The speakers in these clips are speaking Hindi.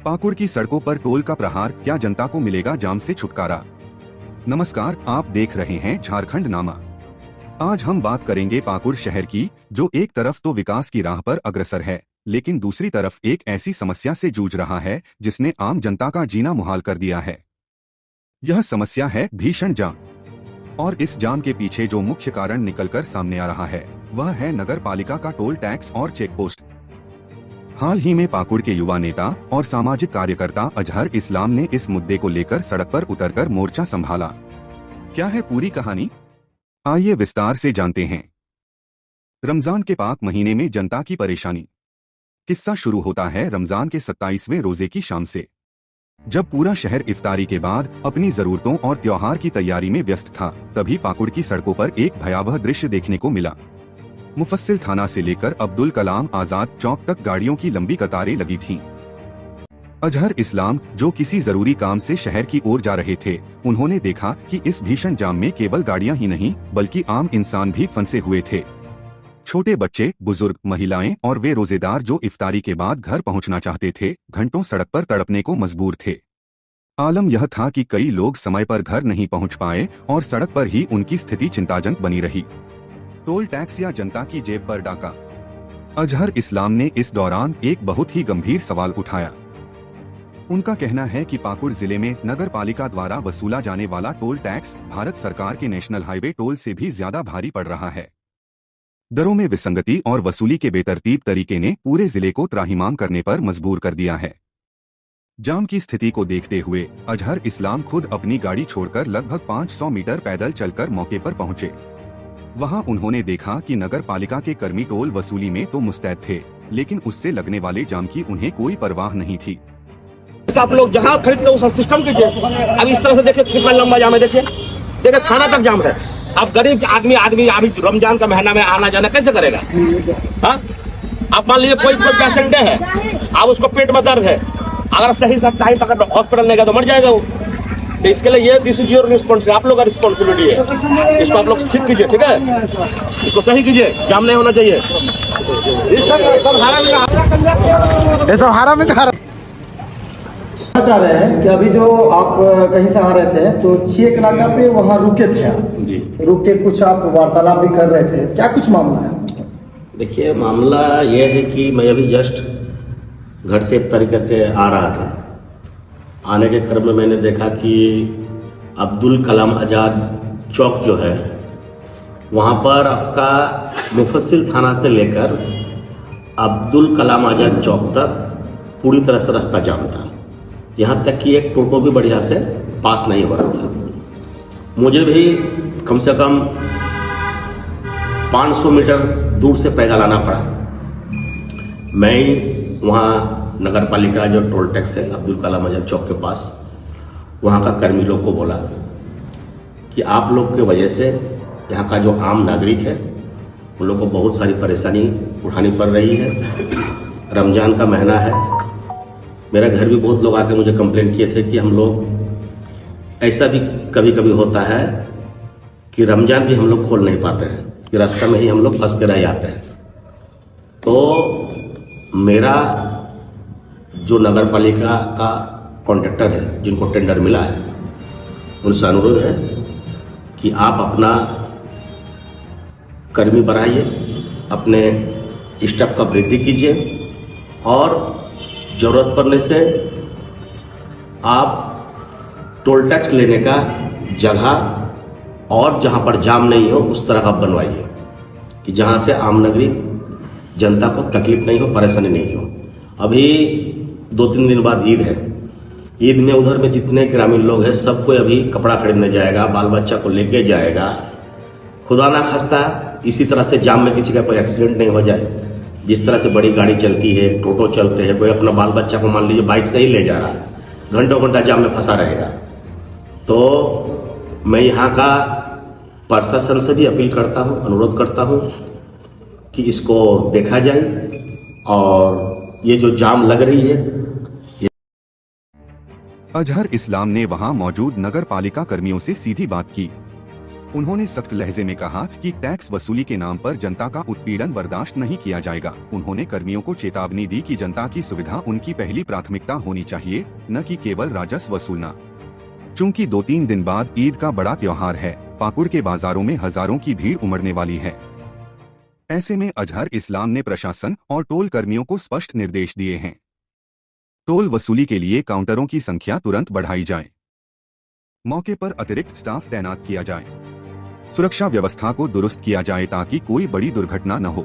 पाकुड़ की सड़कों पर टोल का प्रहार, क्या जनता को मिलेगा जाम से छुटकारा। नमस्कार, आप देख रहे हैं झारखंड नामा। आज हम बात करेंगे पाकुड़ शहर की, जो एक तरफ तो विकास की राह पर अग्रसर है, लेकिन दूसरी तरफ एक ऐसी समस्या से जूझ रहा है जिसने आम जनता का जीना मुहाल कर दिया है। यह समस्या है भीषण जाम, और इस जाम के पीछे जो मुख्य कारण निकलकर सामने आ रहा है वह है नगर पालिका का टोल टैक्स और चेक पोस्ट। हाल ही में पाकुड़ के युवा नेता और सामाजिक कार्यकर्ता अजहर इस्लाम ने इस मुद्दे को लेकर सड़क पर उतरकर मोर्चा संभाला। क्या है पूरी कहानी, आइए विस्तार से जानते हैं। रमजान के पाक महीने में जनता की परेशानी। किस्सा शुरू होता है रमजान के 27वें रोजे की शाम से, जब पूरा शहर इफ्तारी के बाद अपनी जरूरतों और त्योहार की तैयारी में व्यस्त था। तभी पाकुड़ की सड़कों पर एक भयावह दृश्य देखने को मिला। मुफस्सिल थाना से लेकर अब्दुल कलाम आजाद चौक तक गाड़ियों की लंबी कतारें लगी थीं। अजहर इस्लाम, जो किसी जरूरी काम से शहर की ओर जा रहे थे, उन्होंने देखा कि इस भीषण जाम में केवल गाड़ियां ही नहीं बल्कि आम इंसान भी फंसे हुए थे। छोटे बच्चे, बुजुर्ग, महिलाएं और वे रोजेदार जो इफ्तारी के बाद घर पहुंचना चाहते थे, घंटों सड़क पर तड़पने को मजबूर थे। आलम यह था कि कई लोग समय पर घर नहीं पहुंच पाए और सड़क पर ही उनकी स्थिति चिंताजनक बनी रही। टोल टैक्स या जनता की जेब पर डाका। अजहर इस्लाम ने इस दौरान एक बहुत ही गंभीर सवाल उठाया। उनका कहना है कि पाकुड़ जिले में नगर पालिका द्वारा वसूला जाने वाला टोल टैक्स भारत सरकार के नेशनल हाईवे टोल से भी ज्यादा भारी पड़ रहा है। दरों में विसंगति और वसूली के बेतरतीब तरीके ने पूरे जिले को त्राहिमाम करने पर मजबूर कर दिया है। जाम की स्थिति को देखते हुए अजहर इस्लाम खुद अपनी गाड़ी छोड़कर लगभग 500 मीटर पैदल चलकर मौके पर पहुंचे। वहां उन्होंने देखा कि नगर पालिका के कर्मी टोल वसूली में तो मुस्तैद थे, लेकिन उससे लगने वाले जाम की उन्हें कोई परवाह नहीं थी। आप लोग जहाँ खरीदते हो सिस्टम कीजिए। अब इस तरह से देखिए कितना लंबा जाम है, देखिए खाना तक जाम है। अब गरीब आदमी अभी रमजान का महीना में आना जाना कैसे करेगा? हाँ, आप मान लीजिए कोई पेशेंट है, अब उसको पेट में दर्द है, अगर सही से टाइम तक हॉस्पिटल नहीं गया तो मर जाएगा वो। तो इसके लिए ये दिस इज योर रिस्पॉन्सिबिलिटी, आप लोग का रिस्पॉन्सिबिलिटी है। इसको आप लोग ठीक कीजिए, ठीक है, इसको सही कीजिए, जाम नहीं होना चाहिए। ये सब हारा में कहा चाह रहे हैं कि अभी जो आप कहीं से आ रहे थे तो चेक नाका पे वहाँ रुके थे आप जी, रुक के कुछ आप वार्तालाप भी कर रहे थे, क्या कुछ मामला है? देखिए, मामला ये है कि मैं अभी जस्ट घर से इफ्तारी करके आ रहा था। आने के क्रम में मैंने देखा कि अब्दुल कलाम आजाद चौक जो है वहाँ पर आपका मुफस्सिल थाना से लेकर अब्दुल कलाम आजाद चौक तक पूरी तरह से रास्ता जाम था। यहाँ तक कि एक टोटो भी बढ़िया से पास नहीं हो रहा था। मुझे भी कम से कम 500 मीटर दूर से पैदल आना पड़ा। मैं वहाँ नगर पालिका जो टोल टैक्स है अब्दुल कलाम आजाद चौक के पास, वहाँ का कर्मी लोग को बोला कि आप लोग के वजह से यहाँ का जो आम नागरिक है उन लोग को बहुत सारी परेशानी उठानी पड़ रही है। रमजान का महीना है, मेरा घर भी बहुत लोग आके मुझे कंप्लेंट किए थे कि हम लोग ऐसा भी कभी कभी होता है कि रमजान भी हम लोग खोल नहीं पाते हैं, कि रास्ता में ही हम लोग फंस के रह जाते हैं। तो मेरा जो नगर पालिका का कॉन्ट्रैक्टर है, जिनको टेंडर मिला है, उनसे अनुरोध है कि आप अपना कर्मी बढ़ाइए, अपने स्टाफ का वृद्धि कीजिए और जरूरत पड़ने से आप टोल टैक्स लेने का जगह और जहां पर जाम नहीं हो उस तरह का बनवाइए कि जहां से आम नागरिक जनता को तकलीफ नहीं हो, परेशानी नहीं हो। अभी 2-3 दिन बाद ईद है। ईद में उधर में जितने ग्रामीण लोग हैं सबको अभी कपड़ा खरीदने जाएगा, बाल बच्चा को लेके जाएगा। खुदा ना खास्ता इसी तरह से जाम में किसी का कोई एक्सीडेंट नहीं हो जाए। जिस तरह से बड़ी गाड़ी चलती है, टोटो चलते हैं, कोई अपना बाल बच्चा को मान लीजिए बाइक से ही ले जा रहा है, घंटों घंटा जाम में फंसा रहेगा। तो मैं यहाँ का प्रशासन से भी अपील करता हूँ, अनुरोध करता हूँ कि इसको देखा जाए और ये जो जाम लग रही है। अजहर इस्लाम ने वहां मौजूद नगर पालिका कर्मियों से सीधी बात की। उन्होंने सख्त लहजे में कहा कि टैक्स वसूली के नाम पर जनता का उत्पीड़न बर्दाश्त नहीं किया जाएगा। उन्होंने कर्मियों को चेतावनी दी कि जनता की सुविधा उनकी पहली प्राथमिकता होनी चाहिए, न कि केवल राजस्व वसूलना। चूंकि 2-3 दिन बाद ईद का बड़ा त्योहार है, पाकुड़ के बाजारों में हजारों की भीड़ उमड़ने वाली है। ऐसे में अजहर इस्लाम ने प्रशासन और टोल कर्मियों को स्पष्ट निर्देश दिए हैं। टोल वसूली के लिए काउंटरों की संख्या तुरंत बढ़ाई जाए, मौके पर अतिरिक्त स्टाफ तैनात किया जाए, सुरक्षा व्यवस्था को दुरुस्त किया जाए ताकि कोई बड़ी दुर्घटना न हो।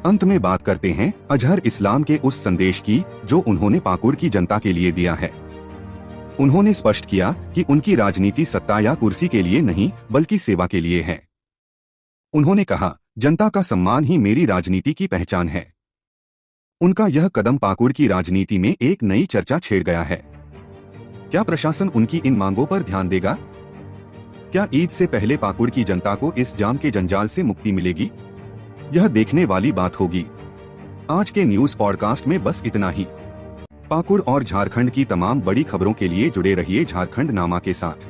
अंत में बात करते हैं अजहर इस्लाम के उस संदेश की जो उन्होंने पाकुड़ की जनता के लिए दिया है। उन्होंने स्पष्ट किया कि उनकी राजनीति सत्ता या कुर्सी के लिए नहीं बल्कि सेवा के लिए है। उन्होंने कहा, जनता का सम्मान ही मेरी राजनीति की पहचान है। उनका यह कदम पाकुड़ की राजनीति में एक नई चर्चा छेड़ गया है। क्या प्रशासन उनकी इन मांगों पर ध्यान देगा? क्या ईद से पहले पाकुड़ की जनता को इस जाम के जंजाल से मुक्ति मिलेगी? यह देखने वाली बात होगी। आज के न्यूज पॉडकास्ट में बस इतना ही। पाकुड़ और झारखंड की तमाम बड़ी खबरों के लिए जुड़े रहिए झारखंड नामा के साथ।